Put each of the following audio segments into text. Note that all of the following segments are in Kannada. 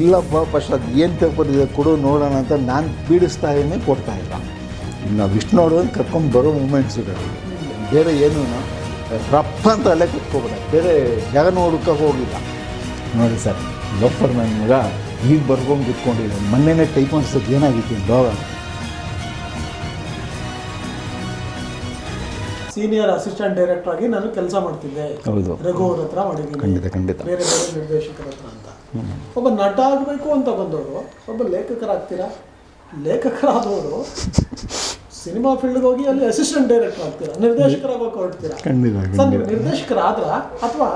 ಇಲ್ಲಪ್ಪ ಫಸ್ಟ್ ಅದು ಏನು ಪೇಪರ್ ಇದೆ ಕೊಡು ನೋಡೋಣ ಅಂತ ನಾನು ಪೀಡಿಸ್ತಾನೇ ಕೊಡ್ತಾಯಿಲ್ಲ. ಇನ್ನು ವಿಷ್ಣು ನೋಡೋದು ಕರ್ಕೊಂಡು ಬರೋ ಮೂಮೆಂಟ್ಸ್ಗಳು ಬೇರೆ ಏನೂ ರಪ್ಪ ಅಂತ ಅಲ್ಲೇ ಕುತ್ಕೊಬೇಡ, ಬೇರೆ ಜಾಗ ನೋಡೋಕ್ಕೆ ಹೋಗಿಲ್ಲ. ನೋಡಿ ಸರ್, ಲೋಫರ್ ನನ್ನ ಮಗ ಈಗ ಬರ್ಕೊಂಡು ಕುತ್ಕೊಂಡಿದ್ದೆ. ಮೊನ್ನೆನೇ ಟೈಪ್ ಅನ್ಸೋದು ಏನಾಗಿತ್ತು ಡಾಗ. ಸೀನಿಯರ್ ಅಸಿಸ್ಟೆಂಟ್ ಡೈರೆಕ್ಟರ್ ಆಗಿ ನಾನು ಕೆಲಸ ಮಾಡ್ತಿದ್ದೆ. ಹೌದು, ರಘು ಅವ್ರ ಹತ್ರ ಮಾಡಿದ್ದೀನಿ, ಖಂಡಿತ ಬೇರೆ ಬೇರೆ ನಿರ್ದೇಶಕರ ಹತ್ರ ಅಂತ. ಒಬ್ಬ ನಟ ಆಗಬೇಕು ಅಂತ ಬಂದವರು ಒಬ್ಬ ಲೇಖಕರಾಗ್ತೀರಾ, ಲೇಖಕರಾದವರು ಸಿನಿಮಾ ಫೀಲ್ಡ್ಗೆ ಹೋಗಿ ಅಲ್ಲಿ ಅಸಿಸ್ಟೆಂಟ್ ಡೈರೆಕ್ಟರ್ ಆಗ್ತೀರಾ, ನಿರ್ದೇಶಕರಾಗೋಕೆ ಹೊರಡ್ತೀರಾ. ಸರ್ ನೀವು ನಿರ್ದೇಶಕರಾದ್ರ ಅಥವಾ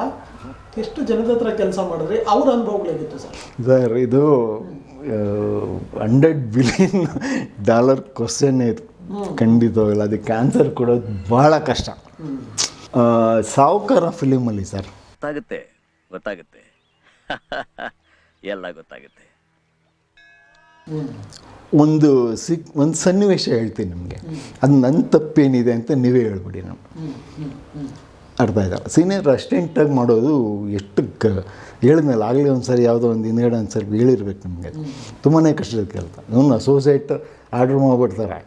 ಎಷ್ಟು ಜನದ ಹತ್ರ ಕೆಲಸ ಮಾಡಿದ್ರಿ, ಅವ್ರ ಅನುಭವಗಳಾಗಿತ್ತು ಸರ್? ಇದು $100 ಬಿಲಿಯನ್ ಕ್ವಶನ್ ಇದು, ಖಂಡಿತವಾಗಿಲ್ಲ. ಅದಕ್ಕೆ ಆನ್ಸರ್ ಕೊಡೋದು ಭಾಳ ಕಷ್ಟ. ಸಾವುಕಾರ ಫಿಲಿಮಲ್ಲಿ ಸರ್ ಗೊತ್ತಾಗುತ್ತೆ ಎಲ್ಲ ಗೊತ್ತಾಗುತ್ತೆ. ಒಂದು ಸನ್ನಿವೇಶ ಹೇಳ್ತೀನಿ ನಿಮಗೆ, ಅದು ನನ್ನ ತಪ್ಪೇನಿದೆ ಅಂತ ನೀವೇ ಹೇಳ್ಬಿಡಿ. ನಾವು ಅರ್ಥ ಆಯ್ತಲ್ಲ. ಸೀನಿಯರ್ ಅಸಿಸ್ಟೆಂಟಾಗಿ ಮಾಡೋದು ಎಷ್ಟು ಹೇಳಿದ್ಮೇಲೆ ಆಗಲೇ ಒಂದು ಸರಿ ಯಾವುದೋ ಒಂದು ಹಿಂದ್ಗಡೆ ಒಂದು ಸರಿ ಹೇಳಿರ್ಬೇಕು ನಮಗೆ. ತುಂಬಾ ಕಷ್ಟದ ಕೆಲಸ. ಇವನು ಅಸೋಸಿಯೇಟ್ ಆರ್ಡ್ರ್ ಮಾಡಿಬಿಡ್ತಾರೆ,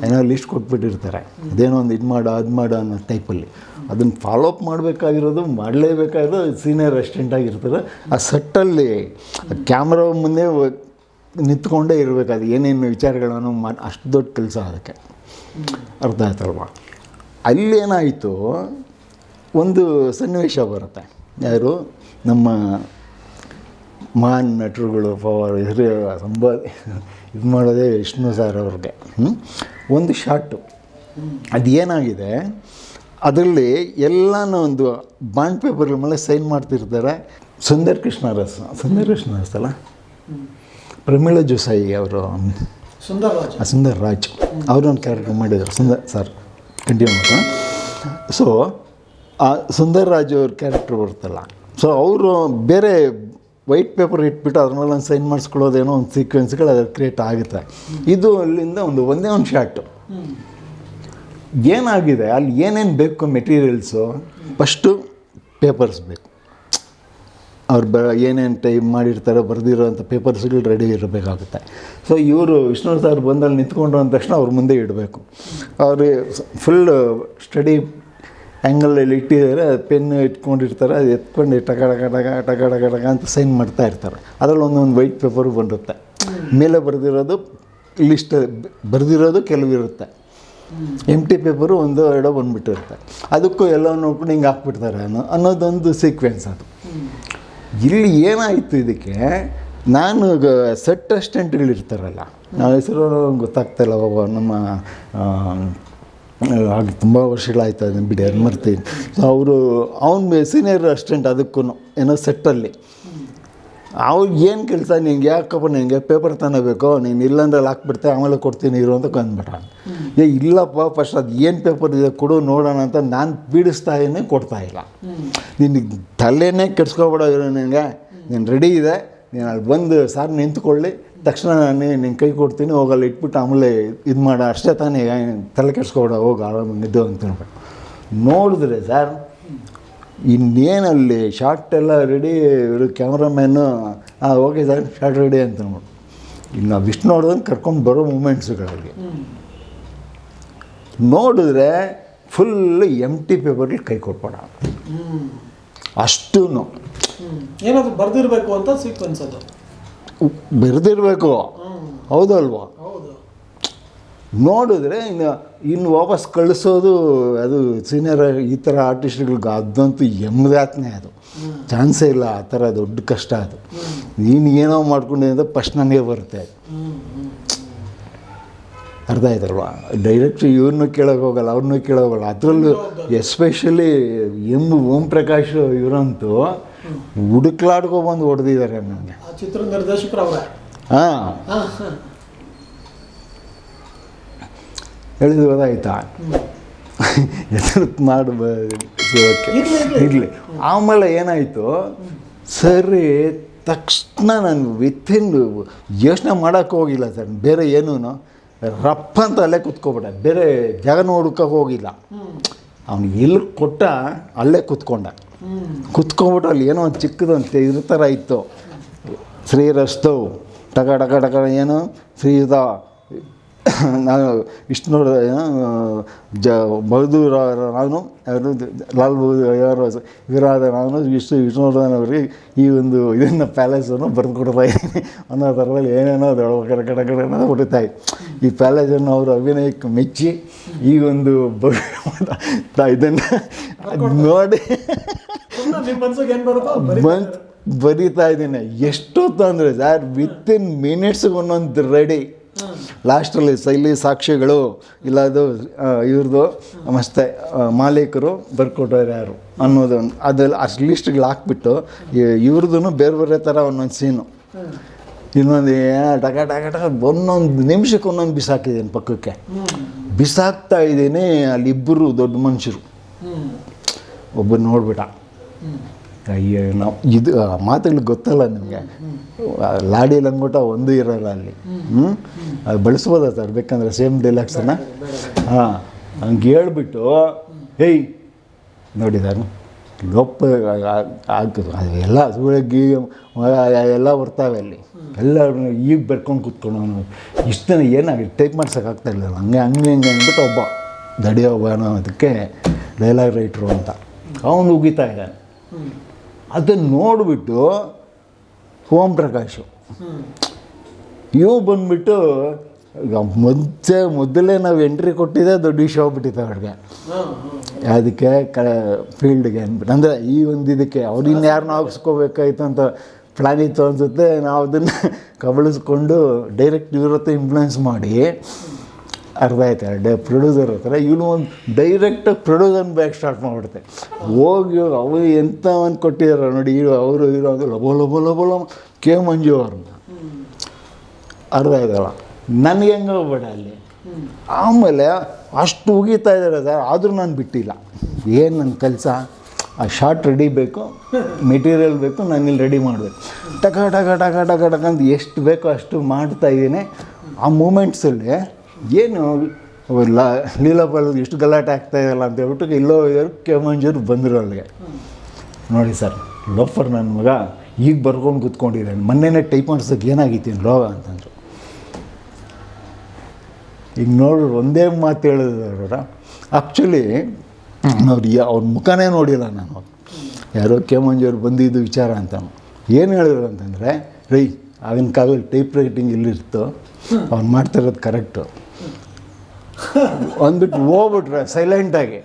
ಏನೋ ಲಿಸ್ಟ್ ಕೊಟ್ಬಿಟ್ಟಿರ್ತಾರೆ, ಅದೇನೋ ಒಂದು ಇದು ಮಾಡು ಅದು ಮಾಡು ಅನ್ನೋ ಟೈಪಲ್ಲಿ. ಅದನ್ನು ಫಾಲೋಅಪ್ ಮಾಡಬೇಕಾಗಿರೋದು, ಮಾಡಲೇಬೇಕಾಗಿರೋದು ಸೀನಿಯರ್ ಅಸಿಸ್ಟೆಂಟಾಗಿರ್ತಾರೆ. ಆ ಸೆಟ್ಟಲ್ಲಿ ಕ್ಯಾಮ್ರಾ ಮುಂದೆ ನಿಂತ್ಕೊಂಡೇ ಇರಬೇಕು. ಅದು ಏನೇನು ವಿಚಾರಗಳನ್ನು ಅಷ್ಟು ದೊಡ್ಡ ಕೆಲಸ ಅದಕ್ಕೆ. ಅರ್ಥ ಆಯ್ತಲ್ವ? ಅಲ್ಲೇನಾಯಿತು, ಒಂದು ಸನ್ನಿವೇಶ ಬರುತ್ತೆ. ಯಾರು ನಮ್ಮ ಮಹಾನ್ ನಟರುಗಳು ಹೆಸರು ಇದು ಮಾಡೋದೇ ವಿಷ್ಣು ಸರ್ ಅವ್ರಿಗೆ. ಒಂದು ಶಾರ್ಟು ಅದು ಏನಾಗಿದೆ, ಅದರಲ್ಲಿ ಎಲ್ಲನೂ ಒಂದು ಬಾಂಡ್ ಪೇಪರ್ಗಳ ಮೇಲೆ ಸೈನ್ ಮಾಡ್ತಿರ್ತಾರೆ. ಸುಂದರ್ ಕೃಷ್ಣ ಅರಸ್ ಅಲ್ಲ, ಪ್ರಮೀಳ ಜೋಸಾಯಿ ಅವರು, ಸುಂದರ್ ರಾಜ್ ಅವ್ರೊಂದು ಕ್ಯಾರೆಕ್ಟರ್ ಮಾಡಿದ್ದಾರೆ. ಸುಂದರ್ ಸರ್ ಕಂಟಿನ್ಯೂ ಮಾಡೋಣ. ಸೊ ಆ ಸುಂದರ್ ರಾಜ್ ಅವ್ರ ಕ್ಯಾರೆಕ್ಟರ್ ಬರುತ್ತಲ್ಲ, ಸೊ ಅವರು ಬೇರೆ ವೈಟ್ ಪೇಪರ್ ಇಟ್ಬಿಟ್ಟು ಅದ್ರ ಮೇಲೆ ಒಂದು ಸೈನ್ ಮಾಡಿಸ್ಕೊಳ್ಳೋದೇನೋ ಒಂದು ಸೀಕ್ವೆನ್ಸ್ಗಳು ಅದ್ರಲ್ಲಿ ಕ್ರಿಯೇಟ್ ಆಗುತ್ತೆ. ಇದು ಅಲ್ಲಿಂದ ಒಂದೇ ಒಂದು ಶಾರ್ಟು. ಏನಾಗಿದೆ, ಅಲ್ಲಿ ಏನೇನು ಬೇಕು ಮೆಟೀರಿಯಲ್ಸು, ಫಸ್ಟು ಪೇಪರ್ಸ್ ಬೇಕು. ಅವ್ರು ಏನೇನು ಟೈಪ್ ಮಾಡಿರ್ತಾರೋ ಬರೆದಿರೋಂಥ ಪೇಪರ್ಸ್ಗಳು ರೆಡಿ ಇರಬೇಕಾಗುತ್ತೆ. ಸೊ ಇವರು ವಿಷ್ಣು ಸರ್ ಬಂದಲ್ಲಿ ನಿಂತ್ಕೊಂಡ್ರು ಅಂದ ತಕ್ಷಣ ಅವ್ರ ಮುಂದೆ ಇಡಬೇಕು. ಅವರು ಫುಲ್ ಸ್ಟಡಿ ಆ್ಯಂಗಲಲ್ಲಿ ಇಟ್ಟಿದ್ದಾರೆ, ಪೆನ್ ಇಟ್ಕೊಂಡಿರ್ತಾರೆ, ಅದು ಎತ್ಕೊಂಡು ಟಕ ಅಂತ ಸೈನ್ ಮಾಡ್ತಾ ಇರ್ತಾರೆ. ಅದರಲ್ಲಿ ಒಂದೊಂದು ವೈಟ್ ಪೇಪರು ಬಂದಿರುತ್ತೆ. ಮೇಲೆ ಬರೆದಿರೋದು ಕೆಲವಿರುತ್ತೆ, ಎಂಟಿ ಪೇಪರು ಒಂದು ಎರಡೋ ಬಂದುಬಿಟ್ಟಿರುತ್ತೆ. ಅದಕ್ಕೂ ಎಲ್ಲ ನೋಡ್ಕೊಂಡು ಹಿಂಗೆ ಹಾಕ್ಬಿಡ್ತಾರೆ ಅನ್ನೋದೊಂದು ಸೀಕ್ವೆನ್ಸ್ ಅದು. ಇಲ್ಲಿ ಏನಾಯಿತು ಇದಕ್ಕೆ, ನಾನು ಸೆಟ್ ಅಸಿಸ್ಟೆಂಟ್ಗಳಿರ್ತಾರಲ್ಲ, ನಾವು ಹೆಸರು ಗೊತ್ತಾಗ್ತಾಯಿಲ್ಲ ಬಾಬಾ, ನಮ್ಮ ಹಾಗೆ ತುಂಬ ವರ್ಷಗಳಾಯ್ತು ಅದನ್ನು ಬಿಡಿ, ಅದು ಮರ್ತೀನಿ. ಅವನು ಸೀನಿಯರ್ ಅಸಿಸ್ಟೆಂಟ್, ಅದಕ್ಕೂ ಏನೋ ಸೆಟ್ಟಲ್ಲಿ ಅವ್ರಿಗೆ ಏನು ಕೆಲಸ, ನಿಂಗೆ ಯಾಕಪ್ಪ ನಿನಗೆ ಪೇಪರ್ ತಗೋಬೇಕು, ನೀನು ಇಲ್ಲಾಂದ್ರೆ ಹಾಕ್ಬಿಡ್ತೆ, ಆಮೇಲೆ ಕೊಡ್ತೀನಿ ಇರು ಅಂತ ಅಂದ್ಬಿಟ್ಟ. ಇಲ್ಲಪ್ಪ ಫಸ್ಟ್ ಅದು ಏನು ಪೇಪರ್ ಇದೆ ಕೊಡು ನೋಡೋಣ ಅಂತ ನಾನು ಪೀಡಿಸ್ತಾನೇ ಕೊಡ್ತಾಯಿಲ್ಲ. ನಿನಗೆ ತಲೆನೇ ಕೆಡ್ಸ್ಕೊಬೇಡ ಇರೋ, ನಿನಗೆ ನೀನು ರೆಡಿ ಇದೆ, ನೀನು ಅಲ್ಲಿ ಬಂದು ಸಾರ್ ನಿಂತ್ಕೊಳ್ಳಿ, ತಕ್ಷಣ ನಾನು ನಿನ್ನ ಕೈ ಕೊಡ್ತೀನಿ, ಹೋಗಲ್ಲಿ ಇಟ್ಬಿಟ್ಟು ಆಮೇಲೆ ಇದು ಮಾಡ, ಅಷ್ಟೇ ತಾನೇ, ತಲೆ ಕೆಡ್ಸ್ಕೊಬೇಡ, ಹೋಗಿ ಆರಾಮ ನಿದ್ದು ಅಂತ ಹೇಳ್ಬಿಟ್ಟು. ನೋಡಿದ್ರೆ ಸರ್, ಇನ್ನೇನಲ್ಲಿ ಶಾರ್ಟ್ ಎಲ್ಲ ready, cameraman okay sir short ready ಅಂತ ಅಂದ್ಬಿಟ್ಟು ಇನ್ನು ವಿಷ್ಣು ನೋಡೋದನ್ನು ಕರ್ಕೊಂಡು ಬರೋ ಮೂಮೆಂಟ್ಸ್ಗಳಲ್ಲಿ ನೋಡಿದ್ರೆ ಫುಲ್ಲು ಎಂಟಿ ಪೇಪರ್ಗೆ ಕೈ ಕೊಟ್ಬೇಡ, ಅಷ್ಟೂ ಏನಾದರೂ ಬರೆದಿರಬೇಕು ಅಂತ ಸೀಕ್ವೆನ್ಸ್, ಅದು ಬರೆದಿರಬೇಕು, ಹೌದಲ್ವಾ? ನೋಡಿದ್ರೆ ಇನ್ನು ವಾಪಸ್ ಕಳಿಸೋದು, ಅದು ಸೀನಿಯರ್ ಈ ಥರ ಆರ್ಟಿಸ್ಟ್ಗಳಿಗೆ ಅದಂತೂ ಎಮ್ಮದಾತ್ನೇ, ಅದು ಚಾನ್ಸೇ ಇಲ್ಲ. ಆ ಥರ ದೊಡ್ಡ ಕಷ್ಟ ಅದು. ನೀನು ಏನೋ ಮಾಡ್ಕೊಂಡಿದ್ದ ಫಸ್ಟ್ ನನಗೆ ಬರುತ್ತೆ ಅದು. ಅರ್ಥ ಆಯ್ತಲ್ವಾ? ಡೈರೆಕ್ಟ್ರು ಇವ್ರನ್ನೂ ಕೇಳೋಕೆ ಹೋಗಲ್ಲ, ಅವ್ರನ್ನೂ ಕೇಳೋಗಲ್ಲ. ಅದರಲ್ಲೂ ಎಸ್ಪೆಷಲಿ ಓಂ ಪ್ರಕಾಶ್ ಇವರಂತೂ ಹುಡುಕ್ಲಾಡ್ಕೊಬಂದು ಹೊಡೆದಿದ್ದಾರೆ ನನಗೆ. ಚಿತ್ರ ನಿರ್ದೇಶಕರು ಅವರೇ. ಹಾಂ, ಹೇಳಿದ್ರು ಗೊತ್ತಾಯ್ತಾ? ಹೆಸರು ಇರಲಿ. ಆಮೇಲೆ ಏನಾಯಿತು, ಸರಿ ತಕ್ಷಣ ನಾನು ವಿತಿನ್ ಯೋಚನೆ ಮಾಡೋಕ್ಕೆ ಹೋಗಿಲ್ಲ ಸರ್, ಬೇರೆ ಏನೂ ರಪ್ಪ ಅಂತ ಅಲ್ಲೇ ಕುತ್ಕೊಬಿಟ್ಟೆ, ಬೇರೆ ಜಾಗ ನೋಡೋಕ್ಕೆ ಹೋಗಿಲ್ಲ. ಅವನು ಎಲ್ಲಿ ಕೊಟ್ಟ ಅಲ್ಲೇ ಕುತ್ಕೊಂಡ್ಬಿಟ್ಟು ಅಲ್ಲಿ ಏನೋ ಒಂದು ಚಿಕ್ಕದಂತೆ ಇದ್ರ ಥರ ಇತ್ತು. ಶ್ರೀರಸ್ತು ಟಕ ಟಕ ಟಕ ಏನು ಶ್ರೀಯುತ ನಾನು ವಿಷ್ಣು ಬಹದ್ದೂರ್ ನಾನು ಲಾಲ್ ಬಹದ್ದೂರ್ ಇವರಾದ ನಾನು ವಿಷ್ಣುವರ್ಧನ್ ಅವರಿಗೆ ಈ ಒಂದು ಇದನ್ನು ಪ್ಯಾಲೇಸನ್ನು ಬರೆದು ಕೊಡ್ತಾ ಇದ್ದೀನಿ ಅನ್ನೋ ಥರದಲ್ಲಿ ಏನೇನೋ ಕಡೆ ಅನ್ನೋದು ಹೊಡಿತಾ ಇತ್ತು. ಈ ಪ್ಯಾಲೇಸನ್ನು ಅವರು ಅಭಿನಯಕ್ಕೆ ಮೆಚ್ಚಿ ಈ ಒಂದು ಇದನ್ನು ನೋಡಿ ನಿಮ್ಮ ಮನ್ಸಿಗೆ ಏನು ಬರುತ್ತೋ ಬಂತು ಬರೀತಾ ಇದ್ದೀನಿ. ಎಷ್ಟೊತ್ತು ಅಂದರೆ ಸರ್ ವಿತಿನ್ ಮಿನಿಟ್ಸ್ಗೆ ಒಂದೊಂದು ರೆಡಿ. ಲಾಸ್ಟಲ್ಲಿ ಶೈಲಿ ಸಾಕ್ಷಿಗಳು ಇಲ್ಲ ಅದು ಇವ್ರದ್ದು ಮತ್ತೆ ಮಾಲೀಕರು ಬರ್ಕೊಟ್ಟವ್ರು ಯಾರು ಅನ್ನೋದು ಅದೆಲ್ಲ ಅಷ್ಟು ಲಿಸ್ಟ್ಗಳು ಹಾಕ್ಬಿಟ್ಟು ಇವ್ರದ್ದು ಬೇರೆ ಬೇರೆ ಥರ ಒಂದೊಂದು ಸೀನು ಇನ್ನೊಂದು ಟಕ ಟಕ ಟಕ ಒಂದೊಂದು ನಿಮಿಷಕ್ಕೆ ಒಂದೊಂದು ಬಿಸಾಕಿದ್ದೀನಿ ಪಕ್ಕಕ್ಕೆ. ಬಿಸಾಕ್ತಾ ಇದ್ದೀನಿ. ಅಲ್ಲಿಬ್ಬರು ದೊಡ್ಡ ಮನುಷ್ಯರು ಒಬ್ಬರು ನೋಡ್ಬಿಟ್ಟ. ಅಯ್ಯೋ ನಾವು ಇದು ಮಾತುಗಳಿಗೆ ಗೊತ್ತಲ್ಲ ನಿಮಗೆ. ಲಾಡಿ ಲಂಗೋಟ ಒಂದು ಇರೋಲ್ಲ ಅಲ್ಲಿ. ಅದು ಬಳಸ್ಬೋದ ಸರ್ ಬೇಕಂದ್ರೆ ಸೇಮ್ ಡೈಲಾಗ್ಸನ್ನು. ಹಾಂ ಹಂಗೆ ಹೇಳ್ಬಿಟ್ಟು ಹೇಯ್ ನೋಡಿದಾನು ಲೋಪ ಆಗ್ತದೆ ಅದು ಎಲ್ಲ ಸುಳಗಿ ಎಲ್ಲ ಬರ್ತಾವೆ ಅಲ್ಲಿ ಎಲ್ಲ ಈಗ ಬರ್ಕೊಂಡು ಕೂತ್ಕೊಂಡು ಅವನು ಇಷ್ಟು ದಿನ ಏನಾಗಿ ಟೈಪ್ ಮಾಡ್ಸೋಕ್ಕಾಗ್ತಾಯಿಲ್ಲ ಹಂಗೆ ಹಂಗೆ ಹಂಗೆ ಅಂದ್ಬಿಟ್ಟು ಒಬ್ಬ ದಡಿಯ ಒಬ್ಬ ಅದಕ್ಕೆ ಡೈಲಾಗ್ ರೈಟ್ರು ಅಂತ ಅವನು ಉಗಿತಾ ಇದ್ದಾನೆ. ಅದನ್ನು ನೋಡಿಬಿಟ್ಟು ಓಂ ಪ್ರಕಾಶು ಇವು ಬಂದುಬಿಟ್ಟು ಈಗ ಮೊದಲೇ ನಾವು ಎಂಟ್ರಿ ಕೊಟ್ಟಿದ್ದೆ ದೊಡ್ಡ ವಿಷಯ ಹೋಗ್ಬಿಟ್ಟಿತ್ತು ಅವ್ರಿಗೆ ಅದಕ್ಕೆ ಫೀಲ್ಡ್ಗೆ ಅಂದ್ಬಿಟ್ಟು ಅಂದರೆ ಈ ಒಂದು ಇದಕ್ಕೆ ಅವ್ರು ಇನ್ಯಾರನ್ನೂ ಹಾಕ್ಸ್ಕೋಬೇಕಾಯ್ತು ಅಂತ ಪ್ಲ್ಯಾನ್ ಇತ್ತು ಅನಿಸುತ್ತೆ. ನಾವು ಅದನ್ನು ಕಬಳಿಸ್ಕೊಂಡು ಡೈರೆಕ್ಟ್ ಇವ್ರ ಹತ್ರ ಇನ್ಫ್ಲುಯೆನ್ಸ್ ಮಾಡಿ ಅರ್ಥ ಆಯ್ತು ಪ್ರೊಡ್ಯೂಸರ್ ಹತ್ರ ಇವನು ಒಂದು ಡೈರೆಕ್ಟಾಗಿ ಪ್ರೊಡ್ಯೂಸರ್ ಬ್ಯಾಕ್ ಸ್ಟಾರ್ಟ್ ಮಾಡಿಬಿಡುತ್ತೆ. ಹೋಗಿ ಅವರು ಎಂಥ ಒಂದು ಕೊಟ್ಟಿದ್ದಾರೆ ನೋಡಿ ಅವರು ಅದು ಲಬೋ ಲಬೋ ಲಬೋ ಲಬೋ ಕೆ ಮಂಜು ಅವ್ರನ್ನ ಅರ್ಥ ಆಯ್ತಲ್ಲ ನನಗೆ ಹೆಂಗೆ ಹೋಗ್ಬೇಡ ಅಲ್ಲಿ. ಆಮೇಲೆ ಅಷ್ಟು ಉಗೀತಾ ಇದ್ದಾರೆ ಸರ್ ಆದರೂ ನಾನು ಬಿಟ್ಟಿಲ್ಲ. ಏನು ನನ್ನ ಕೆಲಸ ಆ ಶಾರ್ಟ್ ರೆಡಿ ಬೇಕು, ಮೆಟೀರಿಯಲ್ ಬೇಕು, ನಾನು ಇಲ್ಲಿ ರೆಡಿ ಮಾಡಬೇಕು. ಟಕ ಟಕ ಟಕ ಟಕ ಟಕ ಅಂತ ಎಷ್ಟು ಬೇಕೋ ಅಷ್ಟು ಮಾಡ್ತಾಯಿದ್ದೀನಿ. ಆ ಮೂಮೆಂಟ್ಸಲ್ಲಿ ಏನು ಲೀಲಾಪಾಲ್ ಎಷ್ಟು ಗಲಾಟೆ ಆಗ್ತಾಯಿದಲ್ಲ ಅಂತ ಹೇಳ್ಬಿಟ್ಟು ಇಲ್ಲೋ ಕೆ ಮಂಜೂರು ಬಂದರು ಅಲ್ಲಿಗೆ. ನೋಡಿ ಸರ್ ಲೋಫರ್ ನನ್ನ ಮಗ ಈಗ ಬರ್ಕೊಂಡು ಕೂತ್ಕೊಂಡಿದ್ದಾನೆ, ಮೊನ್ನೆನೇ ಟೈಪ್ ಮಾಡ್ಸೋಕ್ಕೆ ಏನಾಗಿತ್ತು ಲೋಗ ಅಂತಂದರು. ಈಗ ನೋಡ್ರಿ ಒಂದೇ ಮಾತು ಹೇಳಿದ್ರು. ಆ್ಯಕ್ಚುಲಿ ಅವ್ರ ಮುಖನೇ ನೋಡಿಲ್ಲ ನಾನು. ಯಾರೋ ಕೆ ಮಂಜೂರು ಬಂದಿದ್ದು ವಿಚಾರ ಅಂತ ಏನು ಹೇಳಿದ್ರು ಅಂತಂದರೆ ರೈ ಆಗಿನ ಕಾಲದಲ್ಲಿ ಟೈಪ್ ರೈಟಿಂಗ್ ಇಲ್ಲಿತ್ತು, ಅವ್ನು ಮಾಡ್ತಿರೋದು ಕರೆಕ್ಟು ಅಂದ್ಬಿಟ್ಟು ಹೋಗ್ಬಿಟ್ರೆ ಸೈಲೆಂಟಾಗಿ.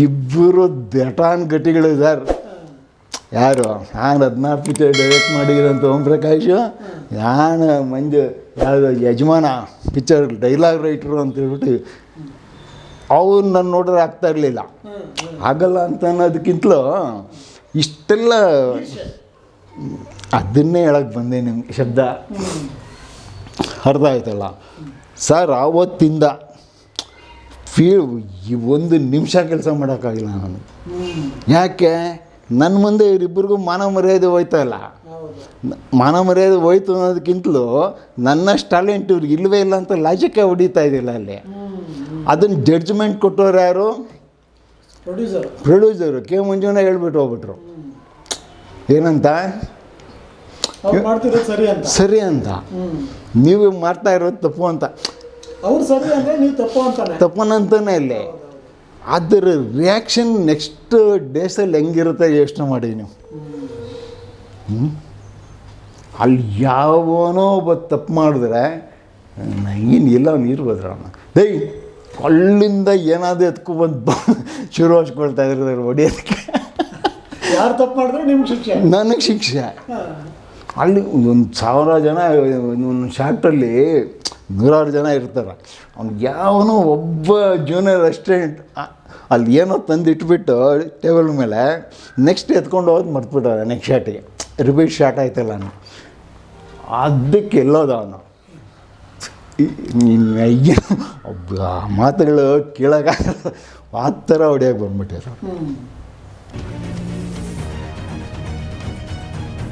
ಇಬ್ಬರು ದಟಾನ್ ಗಟ್ಟಿಗಳು ಸರ್. ಯಾರು ನಾನು 16 ಪಿಕ್ಚರ್ ಡೈರೆಕ್ಟ್ ಮಾಡಿರೋಂಥ ಓಂ ಪ್ರಕಾಶು, ನಾನು ಮಂಜು ಯಾವುದು ಯಜಮಾನ ಪಿಕ್ಚರ್ ಡೈಲಾಗ್ ರೈಟ್ರು ಅಂತ ಹೇಳ್ಬಿಟ್ಟು ಅವ್ರು ನಾನು ನೋಡಿದ್ರೆ ಆಗ್ತಾ ಇರಲಿಲ್ಲ. ಆಗಲ್ಲ ಅಂತ ಅನ್ನೋದಕ್ಕಿಂತಲೂ ಇಷ್ಟೆಲ್ಲ ಅದನ್ನೇ ಹೇಳಕ್ಕೆ ಬಂದೆ ನಿಮ್ಗೆ ಶಬ್ದ ಅರ್ಥ ಆಯ್ತಲ್ಲ ಸರ್. ಆವತ್ತಿಂದ ಒಂದು ನಿಮಿಷ ಕೆಲಸ ಮಾಡೋಕ್ಕಾಗಿಲ್ಲ ನಾನು. ಯಾಕೆ ನನ್ನ ಮುಂದೆ ಇವರಿಬ್ಬರಿಗೂ ಮಾನ ಮರ್ಯಾದೆ ಹೋಯ್ತಾ ಇಲ್ಲ. ಮಾನ ಮರ್ಯಾದೆ ಹೋಯ್ತು ಅನ್ನೋದಕ್ಕಿಂತಲೂ ನನ್ನಷ್ಟು ಟ್ಯಾಲೆಂಟ್ ಇವ್ರಿಗೆ ಇಲ್ಲವೇ ಇಲ್ಲ ಅಂತ ಲಾಜಿಕ್ಕೆ ಹೊಡಿತಾ ಇದ್ದಿಲ್ಲ ಅಲ್ಲಿ. ಅದನ್ನು ಜಡ್ಜ್ಮೆಂಟ್ ಕೊಟ್ಟವ್ರು ಯಾರು? ಪ್ರೊಡ್ಯೂಸರು ಕೆ ಮಂಜುನ ಹೇಳ್ಬಿಟ್ಟು ಹೋಗ್ಬಿಟ್ರು ಏನಂತ ಸರಿ ಅಂತ, ನೀವು ಮಾಡ್ತಾ ಇರೋದು ತಪ್ಪು ಅಂತ. ತಪ್ಪನಂತಾನೆ ಅಲ್ಲಿ. ಅದರ ರಿಯಾಕ್ಷನ್ ನೆಕ್ಸ್ಟ್ ಡೇಸಲ್ಲಿ ಹೆಂಗಿರುತ್ತೆ ಯೋಚನೆ ಮಾಡಿ ನೀವು. ಅಲ್ಲಿ ಯಾವನೋ ಒಬ್ಬ ತಪ್ಪು ಮಾಡಿದ್ರೆ ಏನು ಎಲ್ಲ ಇರ್ಬೋದ್ರ ಅವನು ದೈ ಅಲ್ಲಿಂದ ಏನಾದರೂ ಎತ್ಕೊಬಂದು ಶುರು ಹಚ್ಕೊಳ್ತಾ ಇದ್ದಾರೆ ಹೊಡಿಯೋದಕ್ಕೆ. ಯಾರು ತಪ್ಪು ಮಾಡಿದ್ರೆ ನಿಮ್ಗೆ ಶಿಕ್ಷೆ, ನನಗೆ ಶಿಕ್ಷೆ. ಅಲ್ಲಿ 1000 ಜನ ಒಂದು ಶಾರ್ಟಲ್ಲಿ 100 ಜನ ಇರ್ತಾರೆ. ಅವ್ನಿಗೆ ಯಾವನೋ ಒಬ್ಬ ಜೂನಿಯರ್ ಅಸಿಸ್ಟೆಂಟ್ ಅಲ್ಲಿ ಏನೋ ತಂದು ಇಟ್ಬಿಟ್ಟು ಟೇಬಲ್ ಮೇಲೆ ನೆಕ್ಸ್ಟ್ ಎತ್ಕೊಂಡು ಹೋಗೋದು ಮರ್ತ್ಬಿಟ್ಟವ್ರೆ. ನೆಕ್ಸ್ಟ್ ಶಾರ್ಟಿಗೆ ರಿಪೀಟ್ ಶಾರ್ಟ್ ಆಯ್ತಲ್ಲ ನಾನು ಅದಕ್ಕೆ ಎಲ್ಲೋದ ಅವನು. ಅಯ್ಯ ಒಬ್ಬ ಮಾತುಗಳು ಕೇಳೋಕ್ಕಾಗಲ್ಲ ಆ ಥರ ಹೊಡಿಯೋಕೆ ಬಂದ್ಬಿಟ್ಟಿರು.